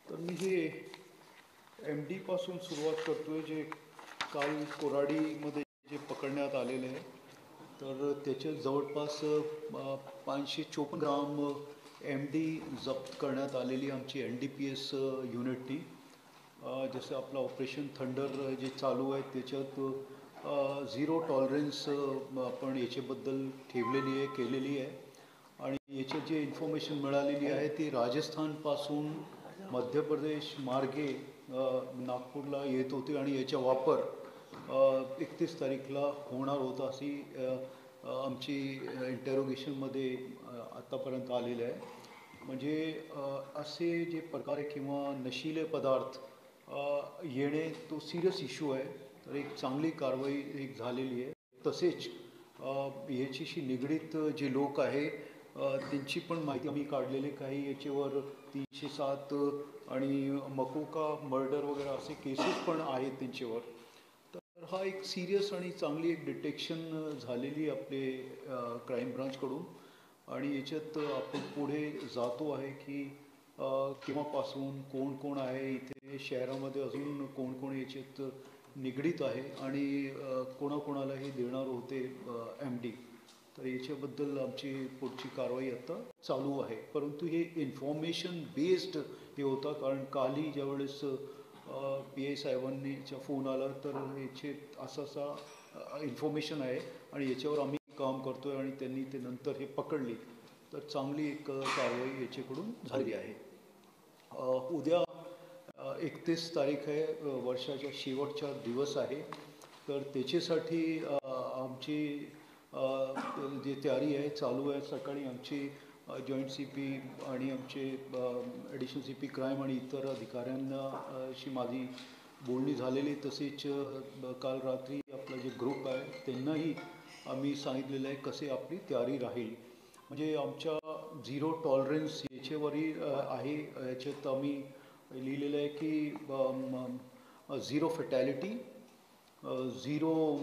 तर मी हे MD पासून सुरुवात करतोय, जे काल कोराडीमध्ये जे पकडण्यात आलेले आहे. तर त्याचे जवळपास 554 ग्राम MD जप्त करण्यात आलेली आमची NDPS युनिटनी. जसं आपलं ऑपरेशन थंडर जे चालू आहे त्याच्यात झिरो टॉलरन्स आपण याच्याबद्दल ठेवलेली आहे, केलेली आहे. आणि याच्यात जे इन्फॉर्मेशन मिळालेली आहे ती राजस्थानपासून मध्य प्रदेश मार्गे नागपूरला येत होती आणि याचा वापर 31 तारीखला होणार होता, अशी आमची इंटेरोगेशनमध्ये आत्तापर्यंत आलेलं आहे. म्हणजे असे जे प्रकारे किंवा नशिले पदार्थ येणे तो सिरियस इश्यू आहे. तर एक चांगली कारवाई एक झालेली आहे. तसेच याच्याशी निगडीत जे लोक आहे त्यांची पण माहिती आम्ही काढलेली. काही याच्यावर 307 आणि मकोका मर्डर वगैरे असे केसेस पण आहेत त्यांच्यावर. तर हा एक सिरियस आणि चांगली एक डिटेक्शन झालेली आपले क्राईम ब्रांचकडून. आणि याच्यात आपण पुढे जातो आहे की केव्हापासून कोण कोण आहे इथे शहरामध्ये, अजून कोण कोण याच्यात निगडीत आहे आणि कोणाकोणाला हे देणार होते MD. तर याच्याबद्दल आमची पुढची कारवाई आता चालू आहे. परंतु हे इन्फॉर्मेशन बेस्ड हे होता, कारण कालही ज्यावेळेस PI साहेबांनीचा फोन आला तर याचे असा इन्फॉर्मेशन आहे आणि याच्यावर आम्ही काम करतो आहे आणि त्यांनी ते नंतर हे पकडली. तर चांगली एक कारवाई याच्याकडून झाली आहे. उद्या 31 तारीख आहे, वर्षाच्या शेवटचा दिवस आहे. तर त्याच्यासाठी आमची जी तयारी आहे चालू आहे. सकाळी आमची जॉईंट CP आणि आमचे ॲडिशनल CP क्राईम आणि इतर अधिकाऱ्यांशी माझी बोलणी झालेली. तसेच काल रात्री आपला जे ग्रुप आहे त्यांनाही आम्ही सांगितलेलं आहे कसे आपली तयारी राहील. म्हणजे आमच्या झिरो टॉलरन्स याच्यावरही आहे. याच्यात आम्ही लिहिलेलं आहे की झिरो फॅटॅलिटी, झिरो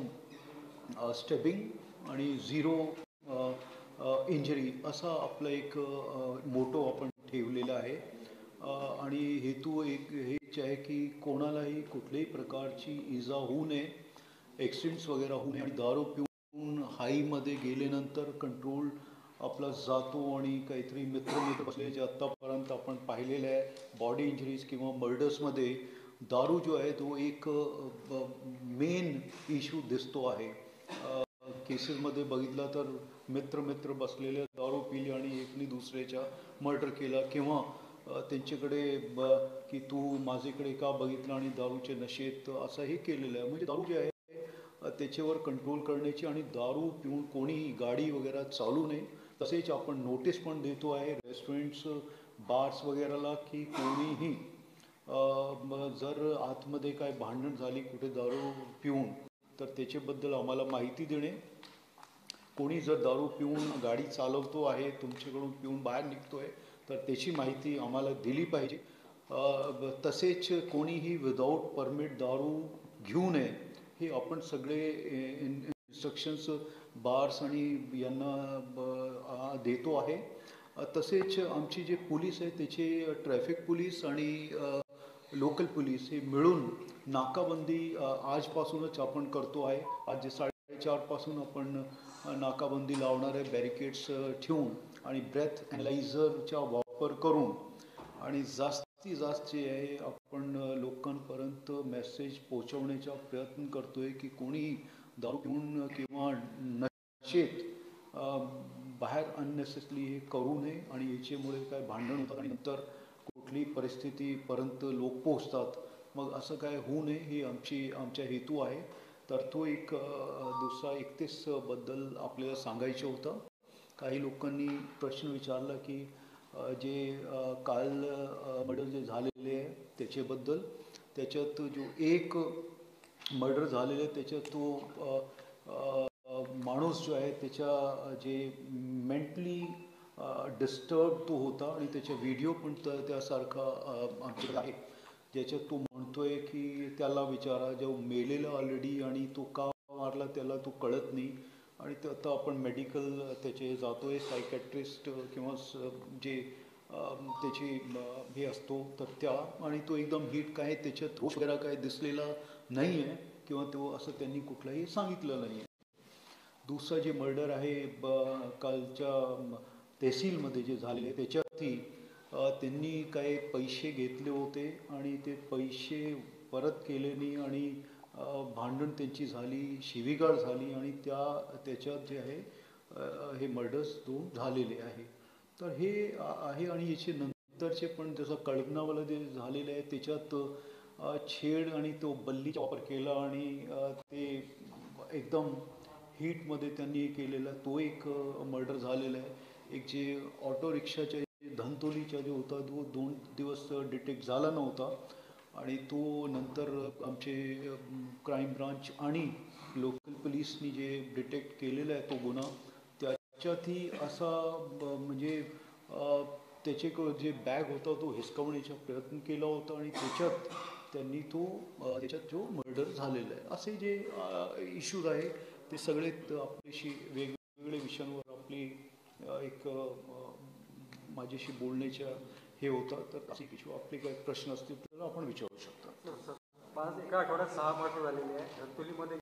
स्टेबिंग आणि झिरो इंजरी असा आपला एक मोटो आपण ठेवलेला आहे. आणि हेतू एक हेच आहे की कोणालाही कुठल्याही प्रकारची इजा होऊ नये, ॲक्सिडेंट्स वगैरे होऊ नये. आणि दारू पिऊन हाईमध्ये गेल्यानंतर कंट्रोल आपला जातो आणि काहीतरी मित्र बसले जे आत्तापर्यंत आपण पाहिलेलं आहे बॉडी इंजरीज किंवा मर्डर्समध्ये दारू जो आहे तो एक मेन इश्यू दिसतो आहे. केसेसमध्ये बघितला तर मित्र बसलेले दारू पिली आणि एकनी दुसऱ्याच्या मर्डर केला, किंवा त्यांच्याकडे की तू माझ्याकडे का बघितलं आणि दारूच्या नशेत असंही केलेलं आहे. म्हणजे दारू जे आहे त्याच्यावर कंट्रोल करण्याची आणि दारू पिऊन कोणीही गाडी वगैरे चालू नये. तसेच आपण नोटीस पण देतो आहे रेस्टॉरंट्स बार्स वगैरेला की कोणीही जर आतमध्ये काय भांडण झाली कुठे दारू पिऊन तर त्याच्याबद्दल आम्हाला माहिती देणे. कोणी जर दारू पिऊन गाडी चालवतो आहे, तुमच्याकडून पिऊन बाहेर निघतो आहे तर त्याची माहिती आम्हाला दिली पाहिजे. तसेच कोणीही विदाऊट परमिट दारू घेऊ नये हे आपण सगळे इन्स्ट्रक्शन्स बार्स आणि यांना देतो आहे. तसेच आमची जे पोलीस आहे त्याचे ट्रॅफिक पोलीस आणि लोकल पोलीस हे मिळून नाकाबंदी आजपासूनच आपण करतो आहे. आज 4:30 आपण नाकाबंदी लावणार आहे, बॅरिकेड्स ठेवून आणि ब्रेथ ॲनालायझरचा वापर करून. आणि जास्तीत जास्त जे आहे आपण लोकांपर्यंत मेसेज पोहोचवण्याचा प्रयत्न करतो आहे की कोणीही दारू पिऊन किंवा नशेत बाहेर अननेसेसरी हे करू नये. आणि याच्यामुळे काय भांडण होतात आणि नंतर कुठलीही परिस्थितीपर्यंत लोक पोहोचतात. मग असं काय होऊ नये हे आमचा हेतू आहे. तर तो एक दुसरा 31 बद्दल आपल्याला सांगायचं होतं. काही लोकांनी प्रश्न विचारला की जे काल मर्डर जे झालेले आहे त्याच्याबद्दल. त्याच्यात जो एक मर्डर झालेलं आहे त्याच्यात तो माणूस जो आहे त्याच्या जे मेंटली डिस्टर्ब तो होता आणि त्याचा व्हिडिओ पण त्यासारखा आमच्याकडे आहे, ज्याच्यात तो म्हणतोय की त्याला विचारा जो मेलेला ऑलरेडी आणि तो का मारला त्याला तो कळत नाही. आणि ते आता आपण मेडिकल त्याचे जातो आहे, सायकॅट्रिस्ट किंवा जे त्याची हे असतो तर त्या आणि तो एकदम हिट काय त्याच्यात दोष वगैरे काय दिसलेला नाही आहे किंवा तो असं त्यांनी कुठलाही सांगितलं नाही आहे. दुसरा जे मर्डर आहे कालच्या तहसीलमध्ये जे झाले त्याच्यातही त्यांनी काय पैसे घेतले होते आणि ते पैसे परत केले नाही आणि भांडण त्यांची झाली, शिवीगाळ झाली आणि त्याच्यात जे आहे हे मर्डर्स दोन झालेले आहे. तर हे आहे आणि याचे नंतरचे पण जसं कळगनावाला जे झालेलं आहे त्याच्यात छेड आणि तो बल्लीचा वापर केला आणि ते एकदम हीटमध्ये त्यांनी केलेला तो एक मर्डर झालेला आहे. एक जे ऑटो रिक्षाच्या धनतोलीचा जो होता तो 2 दिवस डिटेक्ट झाला नव्हता आणि तो नंतर आमचे क्राईम ब्रांच आणि लोकल पोलिसनी जे डिटेक्ट केलेला आहे तो गुन्हा त्याच्यातही असा म्हणजे त्याचे जे बॅग होता तो हिसकावण्याचा प्रयत्न केला होता आणि त्याच्यात जो मर्डर झालेला आहे असे जे इश्यूज आहे ते सगळे आपल्याशी वेगवेगळ्या विषयांवर आपली एक माझ्याशी बोलण्याच्या हे होतं. तर असे किंवा आपले काही प्रश्न असतील तर आपण विचारू शकता. एका आठवड्यात 6 मर्डर झालेले आहे. धनतोलीमध्ये